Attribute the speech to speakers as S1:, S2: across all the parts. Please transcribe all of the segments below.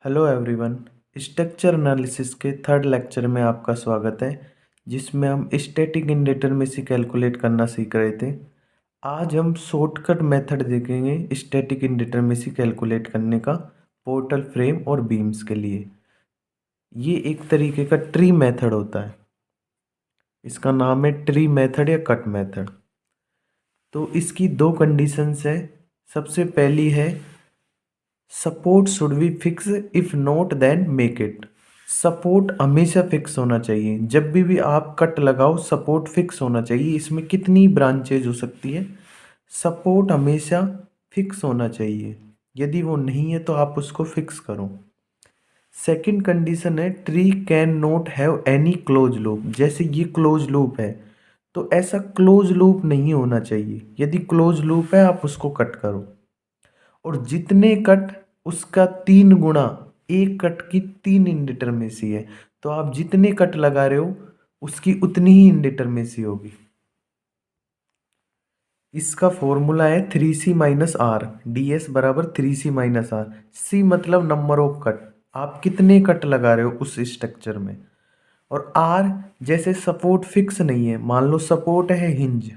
S1: Hello everyone. Structure analysis के third lecture में आपका स्वागत है, जिसमें हम स्टैटिक इंडिटरमेसी कैलकुलेट करना सीख रहे थे। आज हम शॉर्टकट मेथड देखेंगे स्टैटिक इंडिटरमेसी कैलकुलेट करने का पोर्टल फ्रेम और बीम्स के लिए। ये एक तरीके का ट्री मेथड होता है। इसका नाम है ट्री मेथड या कट मेथड। तो इसकी दो कंडीशंस है। सबसे पहली है support should be fix, if not then make it. Support हमेशा फिक्स होना चाहिए। जब भी आप कट लगाओ सपोर्ट फिक्स होना चाहिए। इसमें कितनी ब्रांचेज हो सकती है, सपोर्ट हमेशा फिक्स होना चाहिए। यदि वो नहीं है तो आप उसको फिक्स करो। सेकंड कंडीशन है tree can not have any close loop. जैसे ये क्लोज लूप है तो ऐसा क्लोज लूप नहीं होना चाहिए। यदि क्लोज लूप है आप उसको कट करो, और जितने कट उसका 3 गुना। एक कट की 3 इंडिटरमेसी है, तो आप जितने कट लगा रहे हो उसकी उतनी ही इंडिटरमेसी होगी। इसका फॉर्मूला है 3c-r। ds बराबर 3c-r। c मतलब नंबर ऑफ कट, आप कितने कट लगा रहे हो उस स्ट्रक्चर में। और r जैसे सपोर्ट फिक्स नहीं है, मान लो सपोर्ट है हिंज,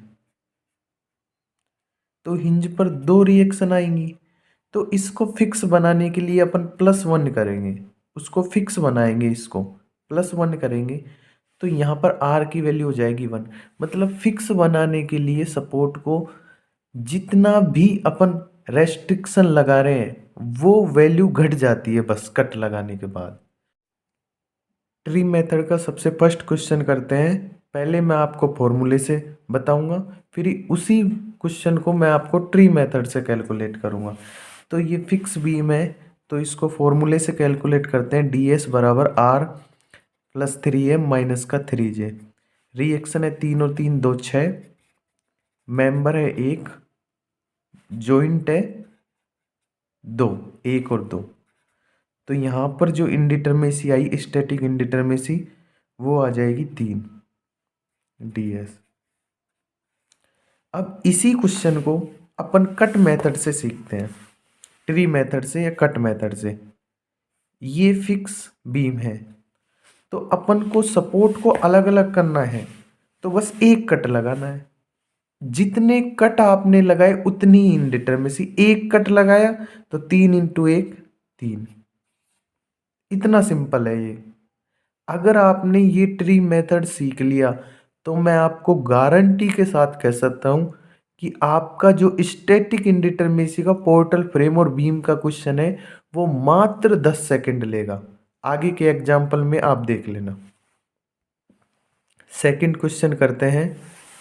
S1: तो हिंज पर 2 रिएक्शन आएंगी। तो इसको फिक्स बनाने के लिए अपन +1 करेंगे, उसको फिक्स बनाएंगे, इसको +1 करेंगे तो यहाँ पर r की वैल्यू हो जाएगी 1। मतलब फिक्स बनाने के लिए सपोर्ट को जितना भी अपन रेस्ट्रिक्शन लगा रहे हैं वो वैल्यू घट जाती है बस कट लगाने के बाद। ट्री मेथड का सबसे फर्स्ट क्वेश्चन करते हैं। पहले मैं आपको फॉर्मूले से बताऊंगा, फिर उसी क्वेश्चन को मैं आपको ट्री मेथड से कैलकुलेट करूंगा। तो ये फिक्स बीम है, तो इसको फॉर्मूले से कैलकुलेट करते हैं। ds बराबर r प्लस 3m माइनस का 3j। रिएक्शन है 3 और 3 2 6, मेंबर है 1, जॉइंट है 2, 1 और 2। तो यहाँ पर जो इंडिटरमेसी आई स्टैटिक इंडिटरमेसी वो आ जाएगी 3 ds। अब इसी क्वेश्चन को अपन कट मेथड से सीखते हैं, ट्री मेथड से या कट मेथड से। ये फिक्स बीम है तो अपन को सपोर्ट को अलग अलग करना है, तो बस एक कट लगाना है। जितने कट आपने लगाए उतनी इंडिटरमेसी। एक कट लगाया तो 3 × 1 3। इतना सिंपल है ये। अगर आपने ये ट्री मेथड सीख लिया तो मैं आपको गारंटी के साथ कह सकता हूं कि आपका जो स्टैटिक इंडिटरमेसी का पोर्टल फ्रेम और बीम का क्वेश्चन है वो मात्र 10 सेकंड लेगा। आगे के एग्जाम्पल में आप देख लेना। सेकंड क्वेश्चन करते हैं।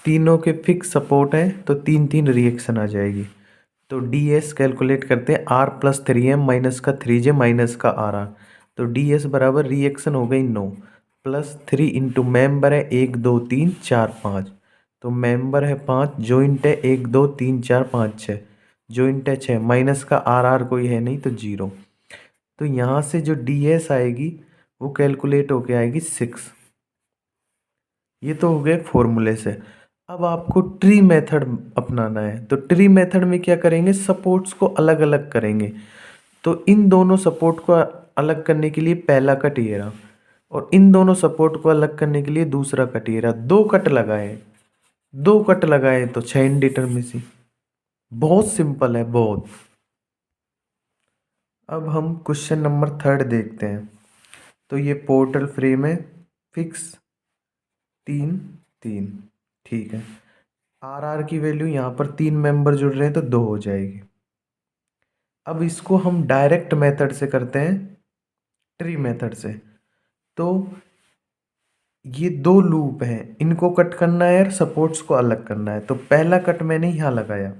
S1: तीनों के फिक्स सपोर्ट है तो 3 3 रिएक्शन आ जाएगी। तो ds कैलकुलेट करते हैं r प्लस 3m माइनस का 3j माइनस का rr। तो ds बराबर रिएक्शन हो गई 9 प्लस 3 इंटू मेम्बर है 1 2 3 4 5। तो मेंबर है 5, जॉइंट है 1 2 3 4 5 6, जॉइंट है 6, माइनस का rr कोई है नहीं तो 0। तो यहाँ से जो ds आएगी वो कैलकुलेट होके आएगी 6। ये तो हो गए फॉर्मूले से। अब आपको ट्री मेथड अपनाना है, तो ट्री मेथड में क्या करेंगे, सपोर्ट्स को अलग अलग करेंगे। तो इन दोनों सपोर्ट को अलग करने के लिए पहला कट ये रहा, और इन दोनों सपोर्ट को अलग करने के लिए दूसरा कट ये रहा। 2 कट लगाए तो 6 इंडिटरमेसी। बहुत सिंपल है, बहुत। अब हम क्वेश्चन नंबर 3 देखते हैं। तो ये पोर्टल फ्रेम है, फिक्स 3 3, ठीक है। आर की वैल्यू यहाँ पर 3 मेंबर जुड़ रहे हैं तो 2 हो जाएगी। अब इसको हम डायरेक्ट मेथड से करते हैं, ट्री मेथड से। तो ये 2 लूप हैं, इनको कट करना है और सपोर्ट्स को अलग करना है। तो पहला कट मैंने यहाँ लगाया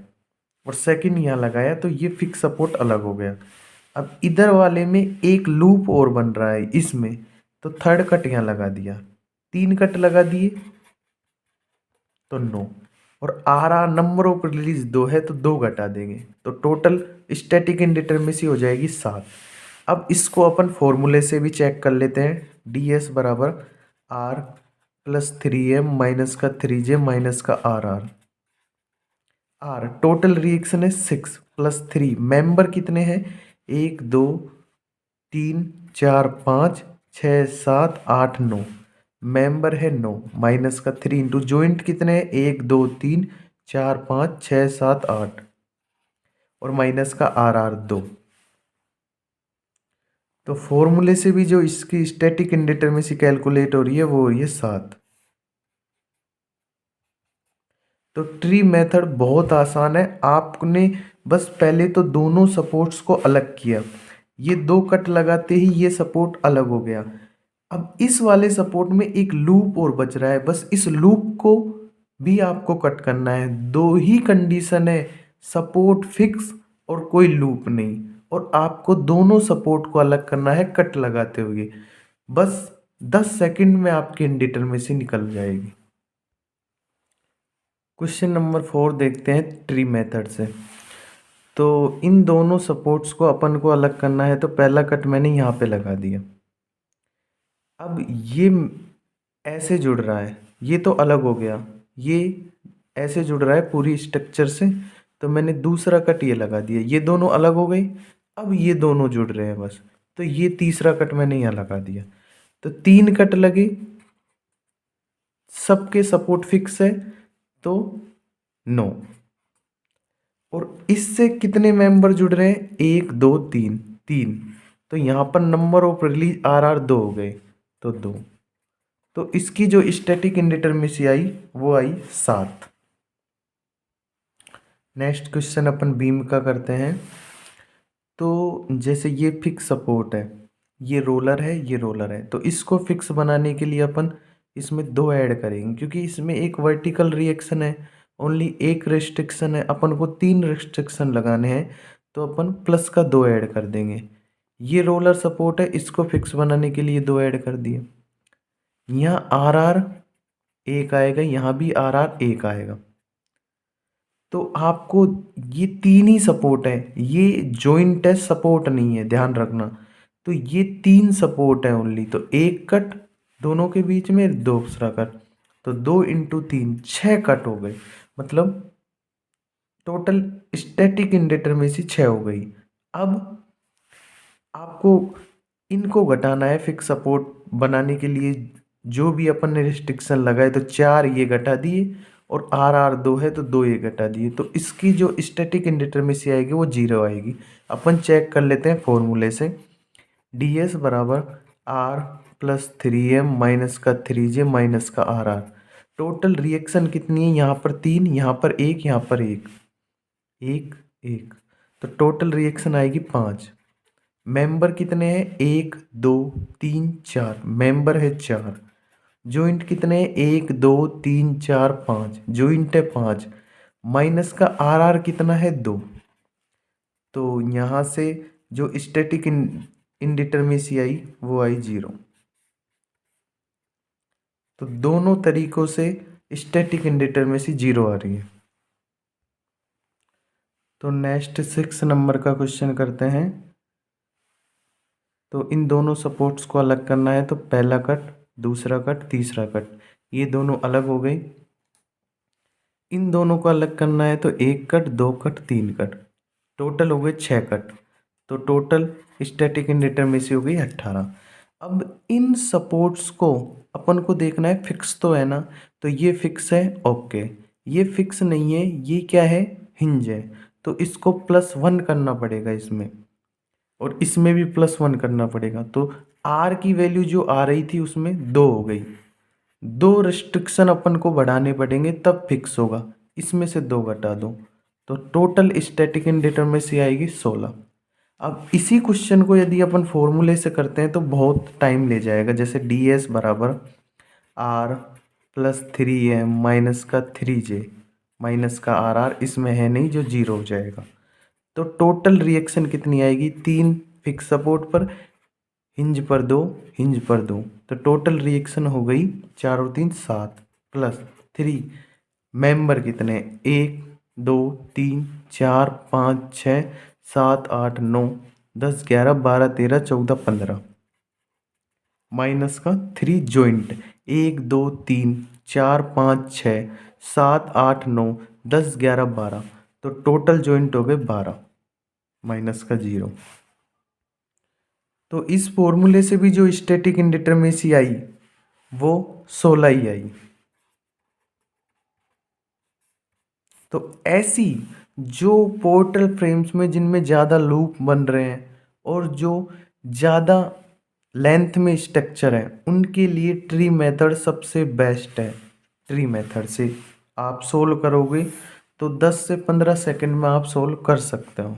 S1: और सेकंड यहाँ लगाया, तो ये फिक्स सपोर्ट अलग हो गया। अब इधर वाले में एक लूप और बन रहा है इसमें, तो थर्ड कट यहाँ लगा दिया। 3 कट लगा दिए तो 9, और नंबर ऑफ रिलीज 2 है तो 2 घटा देंगे, तो टोटल स्टैटिक इंडिटरमेसी हो जाएगी 7। अब इसको अपन फॉर्मूले से भी चेक कर लेते हैं। ds बराबर r प्लस 3m माइनस का 3j माइनस का r टोटल रिएक्शन है 6 प्लस 3, मेंबर कितने हैं 1 2 3 4 5 6 7 8 9, मेंबर है 9, माइनस का 3 इंटू जॉइंट कितने हैं 1 2 3 4 5 6 7 8 और माइनस का आर 2। तो फॉर्मूले से भी जो इसकी स्टैटिक इंडिटरमेसी कैलकुलेट हो रही है वो हो रही है 7। तो ट्री मेथड बहुत आसान है। आपने बस पहले तो दोनों सपोर्ट्स को अलग किया, ये दो कट लगाते ही ये सपोर्ट अलग हो गया। अब इस वाले सपोर्ट में एक लूप और बच रहा है, बस इस लूप को भी आपको कट करना है। दो ही कंडीशन है, सपोर्ट फिक्स और कोई लूप नहीं, और आपको दोनों सपोर्ट को अलग करना है कट लगाते हुए। बस 10 सेकंड में आपकी इंडिटरमेसी निकल जाएगी। क्वेश्चन नंबर 4 देखते हैं ट्री मेथड से। तो इन दोनों सपोर्ट्स को अपन को अलग करना है, तो पहला कट मैंने यहाँ पे लगा दिया। अब ये ऐसे जुड़ रहा है, ये तो अलग हो गया, ये ऐसे जुड़ रहा है पूरी स्ट्रक्चर से, तो मैंने दूसरा कट ये लगा दिया, ये दोनों अलग हो गए। अब ये दोनों जुड़ रहे हैं बस, तो ये तीसरा कट मैंने यहाँ लगा दिया। तो 3 कट लगे, सबके सपोर्ट फिक्स है तो 9। और इससे कितने मेंबर जुड़ रहे हैं 1 2 3, 3। तो यहाँ पर नंबर ऑफ रिलीज आर 2 हो गए, तो 2। तो इसकी जो स्टैटिक इंडिटरमेसी आई वो आई 7। नेक्स्ट क्वेश्चन अपन बीम का करते हैं। तो जैसे ये फिक्स सपोर्ट है, ये रोलर है, ये रोलर है, तो इसको फिक्स बनाने के लिए अपन इसमें 2 ऐड करेंगे, क्योंकि इसमें एक वर्टिकल रिएक्शन है, ओनली एक रेस्ट्रिक्शन है, अपन को 3 रेस्ट्रिक्शन लगाने हैं, तो अपन प्लस का 2 ऐड कर देंगे। ये रोलर सपोर्ट है, इसको फिक्स बनाने के लिए 2 ऐड कर दिए। यहाँ आर 1 आएगा, यहाँ भी आर 1 आएगा। तो आपको ये 3 ही सपोर्ट है, ये जॉइंट है, सपोर्ट नहीं है, ध्यान रखना। तो ये 3 सपोर्ट है ओनली, तो एक कट दोनों के बीच में, दूसरा कट, तो 2 इंटू 3 6 कट हो गए। मतलब टोटल स्टैटिक इंडिटरमेसी 6 हो गई। अब आपको इनको घटाना है फिक्स सपोर्ट बनाने के लिए, जो भी अपन ने रिस्ट्रिक्शन लगाए, तो 4 ये घटा दिए, और आर 2 है तो 2 ये घटा दिए, तो इसकी जो स्टैटिक इंडिटरमेसी आएगी वो 0 आएगी। अपन चेक कर लेते हैं फॉर्मूले से। डी एस बराबर आर प्लस 3m माइनस का 3j माइनस का आर। टोटल रिएक्शन कितनी है, यहाँ पर 3, यहाँ पर 1, यहाँ पर 1, 1 1, तो टोटल रिएक्शन आएगी 5। मेंबर कितने हैं 1 2 3 4, मेंबर है 4। जॉइंट कितने हैं 1 2 3 4 5, जॉइंट है 5। माइनस का आर कितना है 2। तो यहाँ से जो स्टैटिक इंडिटरमेसी आई वो आई 0। तो दोनों तरीकों से स्टैटिक इंडिटरमेसी 0 आ रही है। तो नेक्स्ट 6 नंबर का क्वेश्चन करते हैं। तो इन दोनों सपोर्ट्स को अलग करना है, तो पहला कट, दूसरा कट, तीसरा कट, ये दोनों अलग हो गई। इन दोनों को अलग करना है, तो 1 कट, 2 कट, 3 कट, टोटल हो गए 6 कट। तो टोटल स्टैटिक इंडिटरमेसी हो गई 18। अब इन सपोर्ट्स को अपन को देखना है फिक्स तो है ना, तो ये फिक्स है, ओके। ये फिक्स नहीं है, ये क्या है, हिंज है, तो इसको +1 करना पड़ेगा इसमें, और इसमें भी +1 करना पड़ेगा। तो आर की वैल्यू जो आ रही थी उसमें 2 हो गई। 2 रिस्ट्रिक्शन अपन को बढ़ाने पड़ेंगे तब फिक्स होगा, इसमें से 2 घटा दो, तो टोटल स्टैटिक इंडिटरमेसी आएगी 16। अब इसी क्वेश्चन को यदि अपन फॉर्मूले से करते हैं तो बहुत टाइम ले जाएगा। जैसे डी एस बराबर आर प्लस 3m माइनस का 3j माइनस का आर इसमें है नहीं, जो 0 हो जाएगा। तो टोटल रिएक्शन कितनी आएगी, 3 फिक्स सपोर्ट पर, हिंज पर 2, हिंज पर 2, तो टोटल रिएक्शन हो गई 4 और 3 7 प्लस 3। मेंबर कितने 1 2 3 4 5 6 7 8 9 10 11 12 13 14 15, माइनस का 3 जॉइंट 1 2 3 4 5 6 7 8 9 10 11 12, तो टोटल जॉइंट हो गए 12 माइनस का 0। तो इस फॉर्मूले से भी जो स्टैटिक इंडिटरमेसी आई वो 16 ही आई। तो ऐसी जो पोर्टल फ्रेम्स में जिनमें ज़्यादा लूप बन रहे हैं और जो ज़्यादा लेंथ में स्ट्रक्चर है उनके लिए ट्री मेथड सबसे बेस्ट है। ट्री मेथड से आप सोल्व करोगे तो 10 से 15 सेकंड में आप सोल्व कर सकते हो।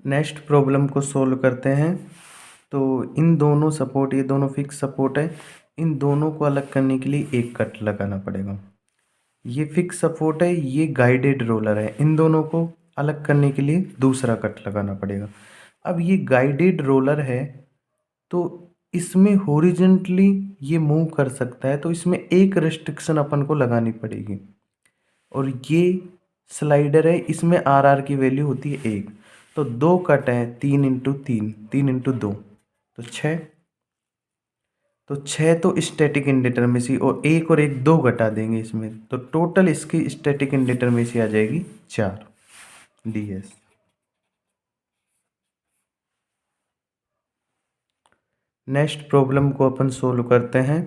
S1: नेक्स्ट प्रॉब्लम को सोल्व करते हैं। तो इन दोनों सपोर्ट, ये दोनों फिक्स सपोर्ट है, इन दोनों को अलग करने के लिए एक कट लगाना पड़ेगा। ये फिक्स सपोर्ट है, ये गाइडेड रोलर है, इन दोनों को अलग करने के लिए दूसरा कट लगाना पड़ेगा। अब ये गाइडेड रोलर है तो इसमें हॉरिजॉन्टली ये मूव कर सकता है, तो इसमें एक रेस्ट्रिक्शन अपन को लगानी पड़ेगी। और ये स्लाइडर है, इसमें आर की वैल्यू होती है 1। तो 2 कट है, 3 × 3, 3 × 2 तो 6। तो 6 तो स्टैटिक इंडिटरमेसी, और 1 और 1 2 घटा देंगे इसमें, तो टोटल इसकी स्टैटिक इंडिटरमेसी आ जाएगी 4 ds। नेक्स्ट प्रॉब्लम को अपन सोल्व करते हैं।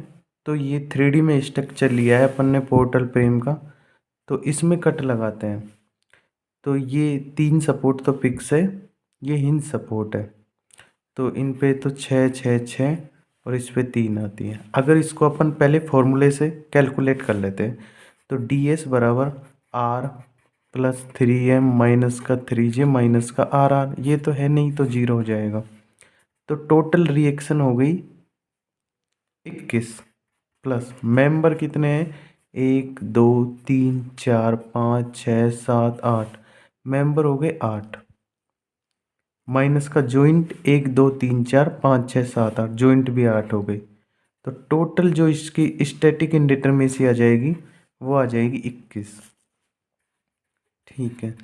S1: तो ये 3D में स्ट्रक्चर लिया है अपन ने पोर्टल फ्रेम का, तो इसमें कट लगाते हैं। तो ये 3 सपोर्ट तो फिक्स है, ये हिंज सपोर्ट है, तो इन पे तो 6 6 6 और इस पे 3 आती है। अगर इसको अपन पहले फॉर्मूले से कैलकुलेट कर लेते हैं तो ds बराबर r प्लस 3m माइनस का 3j माइनस का rr, ये तो है नहीं तो 0 हो जाएगा। तो टोटल रिएक्शन हो गई 21 प्लस मेंबर कितने हैं, 1 2 3 4 5 6 7 8 मेंबर हो गए 8, माइनस का जॉइंट 1 2 3 4 5 6 7 8, जॉइंट भी 8 हो गई। तो टोटल जो इसकी स्टैटिक इंडिटरमेसी आ जाएगी वो आ जाएगी 21। ठीक है,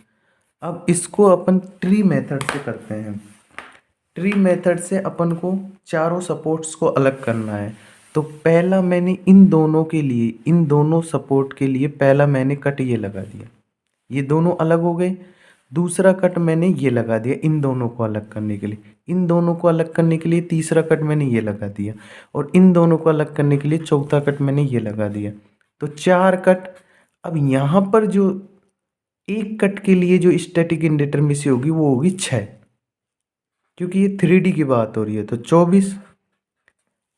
S1: अब इसको अपन ट्री मेथड से करते हैं। ट्री मेथड से अपन को चारों सपोर्ट्स को अलग करना है। तो पहला मैंने इन दोनों के लिए, इन दोनों सपोर्ट के लिए पहला मैंने कट ये लगा दिया, ये दोनों अलग हो गए। दूसरा कट मैंने ये लगा दिया इन दोनों को अलग करने के लिए। इन दोनों को अलग करने के लिए तीसरा कट मैंने ये लगा दिया, और इन दोनों को अलग करने के लिए चौथा कट मैंने ये लगा दिया। तो 4 कट। अब यहाँ पर जो एक कट के लिए जो स्टैटिक इंडिटरमेसी होगी वो होगी 6, क्योंकि ये 3D की बात हो रही है, तो 24।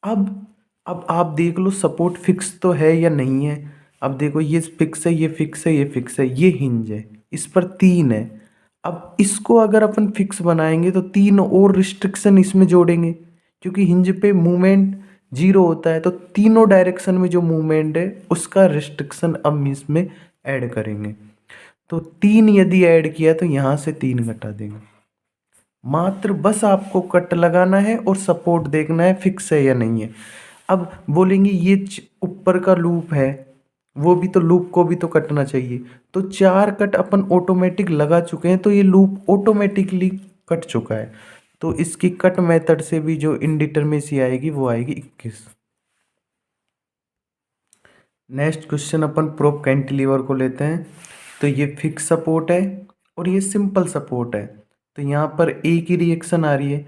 S1: अब आप देख लो सपोर्ट फिक्स तो है या नहीं है। अब देखो ये फिक्स है, ये फिक्स है, ये फिक्स है, ये हिंज है, इस पर 3 है। अब इसको अगर अपन फिक्स बनाएंगे तो 3 और रिस्ट्रिक्शन इसमें जोड़ेंगे, क्योंकि हिंज पे मूवमेंट 0 होता है, तो तीनों डायरेक्शन में जो मूवमेंट है उसका रिस्ट्रिक्शन अब इसमें ऐड करेंगे। तो 3 यदि ऐड किया तो यहाँ से 3 घटा देंगे। मात्र बस आपको कट लगाना है और सपोर्ट देखना है फिक्स है या नहीं है। अब बोलेंगे ये ऊपर का लूप है, वो भी तो लूप को भी तो कटना चाहिए। तो 4 कट अपन ऑटोमेटिक लगा चुके हैं, तो ये लूप ऑटोमेटिकली कट चुका है। तो इसकी कट मेथड से भी जो इंडिटरमेसी आएगी वो आएगी 21। नेक्स्ट क्वेश्चन अपन प्रोप कैंटिलीवर को लेते हैं। तो ये फिक्स सपोर्ट है और ये सिंपल सपोर्ट है, तो यहाँ पर एक ही रिएक्शन आ रही है,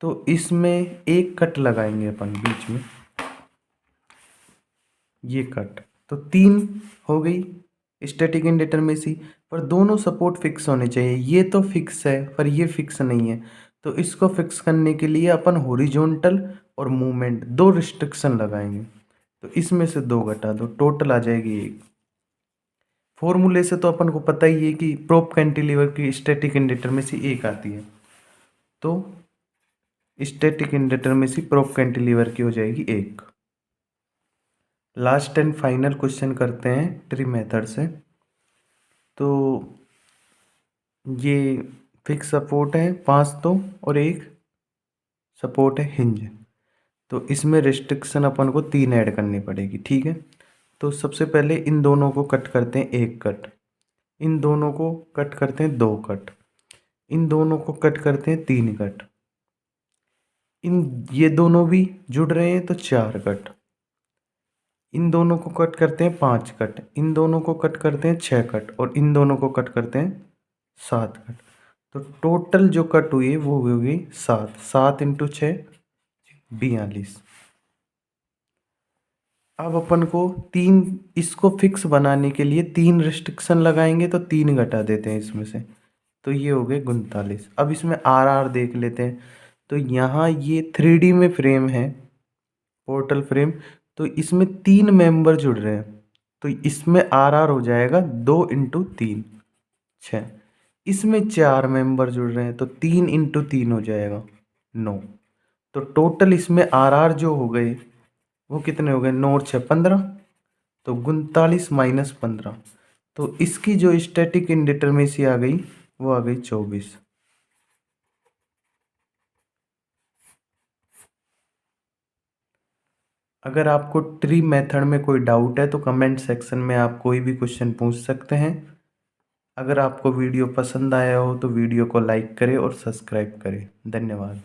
S1: तो इसमें एक कट लगाएंगे अपन बीच में, ये कट। तो 3 हो गई स्टैटिक इंडिटरमेसी, पर दोनों सपोर्ट फिक्स होने चाहिए। ये तो फिक्स है पर ये फिक्स नहीं है, तो इसको फिक्स करने के लिए अपन हॉरिजॉन्टल और मूवमेंट 2 रिस्ट्रिक्शन लगाएंगे। तो इसमें से 2 घटा दो, टोटल आ जाएगी 1। फॉर्मूले से तो अपन को पता ही है कि प्रोप कैंटिलीवर की स्टैटिक इंडिटरमेसी 1 आती है, तो स्टैटिक इंडिटरमेसी प्रोप कैंटिलीवर की हो जाएगी 1। लास्ट एंड फाइनल क्वेश्चन करते हैं ट्री मेथड से। तो ये फिक्स सपोर्ट है 5 तो, और एक सपोर्ट है हिंज, तो इसमें रिस्ट्रिक्शन अपन को 3 ऐड करनी पड़ेगी। ठीक है, तो सबसे पहले इन दोनों को कट करते हैं 1 कट, इन दोनों को कट करते हैं 2 कट, इन दोनों को कट करते हैं 3 कट, ये दोनों भी जुड़ रहे हैं तो 4 कट, इन दोनों को कट करते हैं 5 कट, इन दोनों को कट करते हैं 6 कट, और इन दोनों को कट करते हैं 7 कट। तो टोटल जो कट हुई है वो होगी 7, 7 इंटू 6 42। अब अपन को तीन, इसको फिक्स बनाने के लिए 3 रिस्ट्रिक्शन लगाएंगे तो 3 घटा देते हैं इसमें से, तो ये हो गए 39। अब इसमें आर आर देख लेते हैं। तो यहाँ ये 3D में फ्रेम है, पोर्टल फ्रेम, तो इसमें 3 मेंबर जुड़ रहे हैं, तो इसमें आर आर हो जाएगा 2 इंटू 3 6। इसमें 4 मेंबर जुड़ रहे हैं तो 3 इंटू 3 हो जाएगा 9। तो टोटल इसमें आर आर जो हो गए वो कितने हो गए, 9 और 6 15, तो 39 - 15, तो इसकी जो स्टैटिक इंडिटरमेसी आ गई वो आ गई 24। अगर आपको ट्री मेथड में कोई डाउट है तो कमेंट सेक्शन में आप कोई भी क्वेश्चन पूछ सकते हैं। अगर आपको वीडियो पसंद आया हो तो वीडियो को लाइक करें और सब्सक्राइब करें। धन्यवाद।